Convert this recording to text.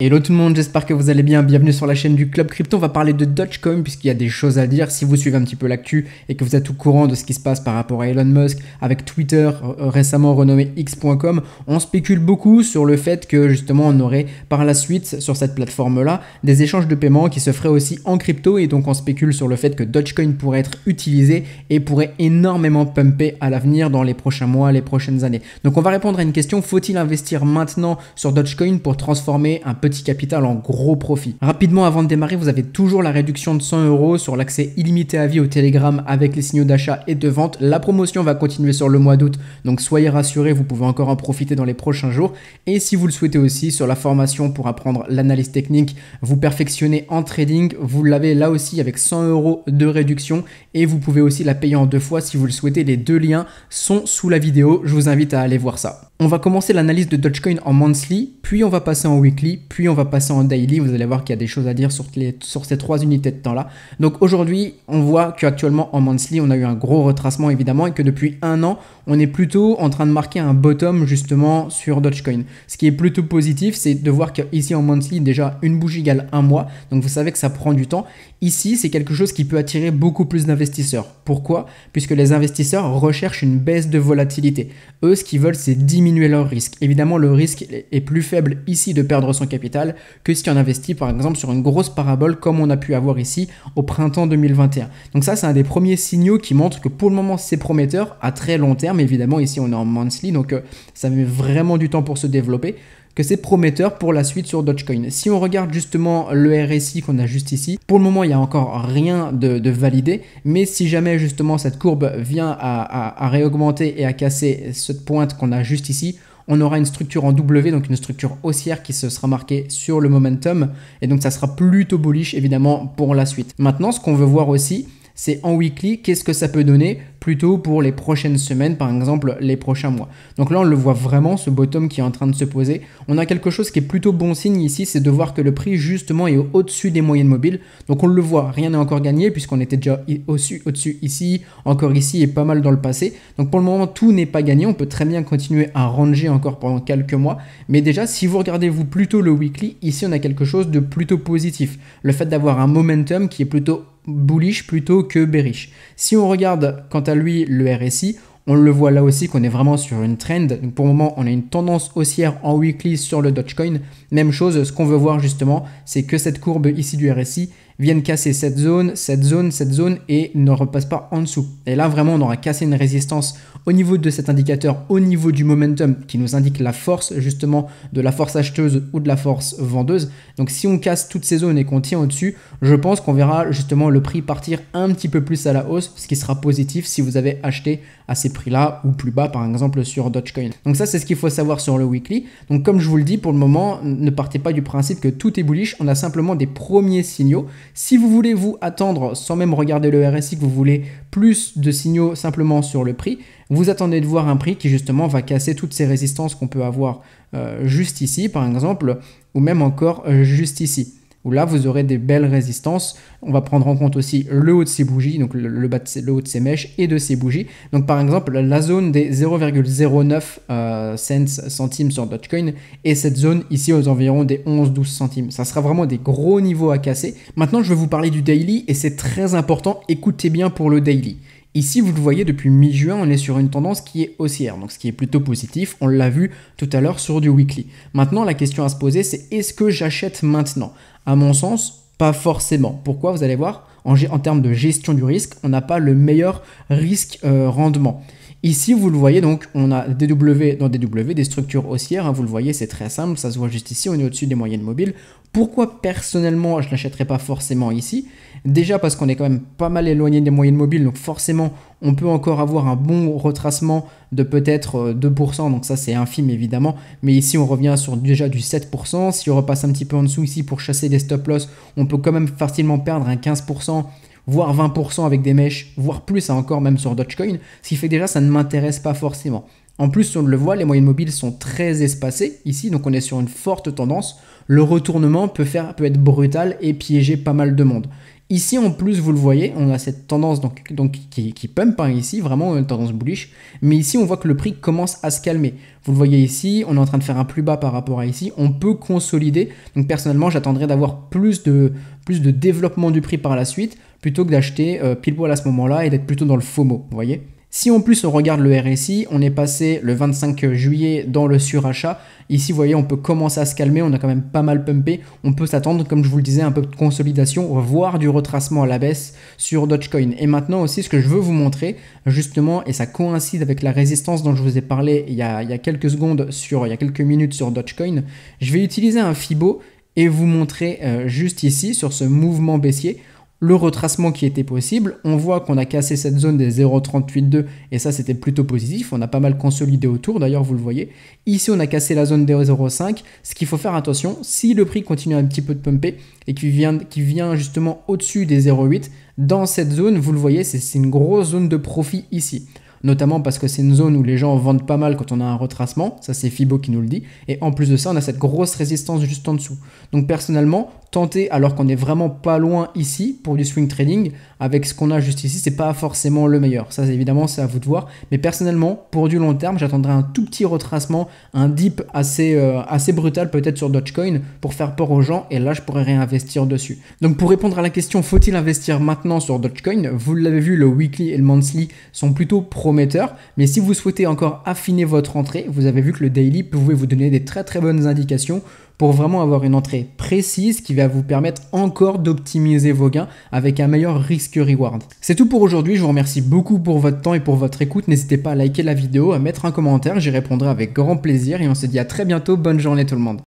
Hello tout le monde, j'espère que vous allez bien, bienvenue sur la chaîne du Club Crypto. On va parler de Dogecoin puisqu'il y a des choses à dire. Si vous suivez un petit peu l'actu et que vous êtes au courant de ce qui se passe par rapport à Elon Musk avec Twitter, récemment renommé X.com, on spécule beaucoup sur le fait que justement on aurait par la suite sur cette plateforme-là des échanges de paiement qui se feraient aussi en crypto, et donc on spécule sur le fait que Dogecoin pourrait être utilisé et pourrait énormément pumper à l'avenir dans les prochains mois, les prochaines années. Donc on va répondre à une question: faut-il investir maintenant sur Dogecoin pour transformer un petit capital en gros profit? Rapidement, avant de démarrer, vous avez toujours la réduction de 100 € sur l'accès illimité à vie au Telegram avec les signaux d'achat et de vente. La promotion va continuer sur le mois d'août, donc soyez rassurés, vous pouvez encore en profiter dans les prochains jours. Et si vous le souhaitez aussi, sur la formation pour apprendre l'analyse technique, vous perfectionner en trading, vous l'avez là aussi avec 100 € de réduction, et vous pouvez aussi la payer en 2 fois si vous le souhaitez. Les deux liens sont sous la vidéo, je vous invite à aller voir ça. On va commencer l'analyse de Dogecoin en monthly, puis on va passer en weekly, puis on va passer en daily. Vous allez voir qu'il y a des choses à dire sur ces 3 unités de temps-là. Donc aujourd'hui, on voit qu'actuellement en monthly, on a eu un gros retracement évidemment, et que depuis un an, on est plutôt en train de marquer un bottom justement sur Dogecoin. Ce qui est plutôt positif, c'est de voir qu'ici en monthly, déjà une bougie égale un mois. Donc vous savez que ça prend du temps. Ici, c'est quelque chose qui peut attirer beaucoup plus d'investisseurs. Pourquoi? Puisque les investisseurs recherchent une baisse de volatilité. Eux, ce qu'ils veulent, c'est diminuer leur risque. Évidemment, le risque est plus faible ici de perdre son capital que si on investit par exemple sur une grosse parabole comme on a pu avoir ici au printemps 2021. Donc ça, c'est un des premiers signaux qui montrent que pour le moment, c'est prometteur à très long terme. Évidemment, ici, on est en monthly, donc ça met vraiment du temps pour se développer, que c'est prometteur pour la suite sur Dogecoin. Si on regarde justement le RSI qu'on a juste ici, pour le moment il n'y a encore rien de validé, mais si jamais justement cette courbe vient à réaugmenter et à casser cette pointe qu'on a juste ici, on aura une structure en W, donc une structure haussière qui se sera marquée sur le momentum, et donc ça sera plutôt bullish évidemment pour la suite. Maintenant, ce qu'on veut voir aussi, c'est en weekly, qu'est-ce que ça peut donner plutôt pour les prochaines semaines, par exemple les prochains mois. Donc là, on le voit vraiment, ce bottom qui est en train de se poser. On a quelque chose qui est plutôt bon signe ici, c'est de voir que le prix justement est au-dessus des moyennes mobiles. Donc on le voit, rien n'est encore gagné puisqu'on était déjà au-dessus ici, encore ici et pas mal dans le passé. Donc pour le moment, tout n'est pas gagné. On peut très bien continuer à ranger encore pendant quelques mois. Mais déjà, si vous regardez vous plutôt le weekly, ici on a quelque chose de plutôt positif. Le fait d'avoir un momentum qui est plutôt bullish plutôt que bearish. Si on regarde quant à lui le RSI, on le voit là aussi qu'on est vraiment sur une trend. Donc pour le moment, on a une tendance haussière en weekly sur le Dogecoin. Même chose, ce qu'on veut voir justement, c'est que cette courbe ici du RSI vienne casser cette zone et ne repasse pas en dessous. Et là, vraiment, on aura cassé une résistance au niveau de cet indicateur, au niveau du momentum qui nous indique la force justement de la force acheteuse ou de la force vendeuse. Donc si on casse toutes ces zones et qu'on tient au-dessus, je pense qu'on verra justement le prix partir un petit peu plus à la hausse, ce qui sera positif si vous avez acheté à ces prix-là ou plus bas par exemple sur Dogecoin. Donc ça, c'est ce qu'il faut savoir sur le weekly. Donc comme je vous le dis, pour le moment, ne partez pas du principe que tout est bullish, on a simplement des premiers signaux. Si vous voulez vous attendre sans même regarder le RSI, que vous voulez plus de signaux simplement sur le prix, vous attendez de voir un prix qui justement va casser toutes ces résistances qu'on peut avoir juste ici par exemple, ou même encore juste ici, où là vous aurez des belles résistances. On va prendre en compte aussi le haut de ces bougies, donc le haut de ces mèches et de ces bougies. Donc par exemple la zone des 0,09 centimes sur Dogecoin et cette zone ici aux environs des 11-12 centimes. Ça sera vraiment des gros niveaux à casser. Maintenant je vais vous parler du daily et c'est très important, écoutez bien pour le daily. Ici, vous le voyez, depuis mi-juin, on est sur une tendance qui est haussière, donc ce qui est plutôt positif. On l'a vu tout à l'heure sur du weekly. Maintenant, la question à se poser, c'est est-ce que j'achète maintenant? À mon sens, pas forcément. Pourquoi? Vous allez voir, en termes de gestion du risque, on n'a pas le meilleur risque-rendement. Ici, vous le voyez, donc on a dans DW des structures haussières, hein, vous le voyez, c'est très simple, ça se voit juste ici, on est au-dessus des moyennes mobiles. Pourquoi personnellement je ne l'achèterais pas forcément ici? Déjà parce qu'on est quand même pas mal éloigné des moyennes mobiles, donc forcément on peut encore avoir un bon retracement de peut-être 2%, donc ça c'est infime évidemment, mais ici on revient sur déjà du 7%, si on repasse un petit peu en dessous ici pour chasser des stop loss, on peut quand même facilement perdre un 15%, voire 20% avec des mèches, voire plus encore même sur Dogecoin, ce qui fait que déjà ça ne m'intéresse pas forcément. En plus, on le voit, les moyennes mobiles sont très espacées ici, donc on est sur une forte tendance. Le retournement peut être brutal et piéger pas mal de monde. Ici, en plus, vous le voyez, on a cette tendance qui pump ici, vraiment une tendance bullish. Mais ici, on voit que le prix commence à se calmer. Vous le voyez ici, on est en train de faire un plus bas par rapport à ici. On peut consolider. Donc personnellement, j'attendrai d'avoir plus de développement du prix par la suite, plutôt que d'acheter pile poil à ce moment-là et d'être plutôt dans le FOMO, vous voyez. Si en plus on regarde le RSI, on est passé le 25 juillet dans le surachat. Ici, vous voyez, on peut commencer à se calmer, on a quand même pas mal pumpé. On peut s'attendre, comme je vous le disais, un peu de consolidation, voire du retracement à la baisse sur Dogecoin. Et maintenant aussi, ce que je veux vous montrer, justement, et ça coïncide avec la résistance dont je vous ai parlé il y a quelques secondes, il y a quelques minutes sur Dogecoin, je vais utiliser un Fibo et vous montrer juste ici, sur ce mouvement baissier, le retracement qui était possible. On voit qu'on a cassé cette zone des 0,382 et ça c'était plutôt positif, on a pas mal consolidé autour, d'ailleurs vous le voyez. Ici on a cassé la zone des 0,5, ce qu'il faut faire attention, si le prix continue un petit peu de pumper et qui vient justement au-dessus des 0,8, dans cette zone, vous le voyez, c'est une grosse zone de profit ici. Notamment parce que c'est une zone où les gens vendent pas mal quand on a un retracement, ça c'est Fibo qui nous le dit, et en plus de ça on a cette grosse résistance juste en dessous. Donc personnellement, tenter alors qu'on est vraiment pas loin ici pour du swing trading, avec ce qu'on a juste ici, c'est pas forcément le meilleur. Ça évidemment c'est à vous de voir, mais personnellement pour du long terme, j'attendrai un tout petit retracement, un dip assez brutal peut-être sur Dogecoin pour faire peur aux gens, et là je pourrais réinvestir dessus. Donc pour répondre à la question, faut-il investir maintenant sur Dogecoin? Vous l'avez vu, le weekly et le monthly sont plutôt prometteurs, mais si vous souhaitez encore affiner votre entrée, vous avez vu que le daily pouvait vous donner des très bonnes indications pour vraiment avoir une entrée précise qui va vous permettre encore d'optimiser vos gains avec un meilleur risque-reward. C'est tout pour aujourd'hui, je vous remercie beaucoup pour votre temps et pour votre écoute. N'hésitez pas à liker la vidéo, à mettre un commentaire, j'y répondrai avec grand plaisir et on se dit à très bientôt. Bonne journée tout le monde.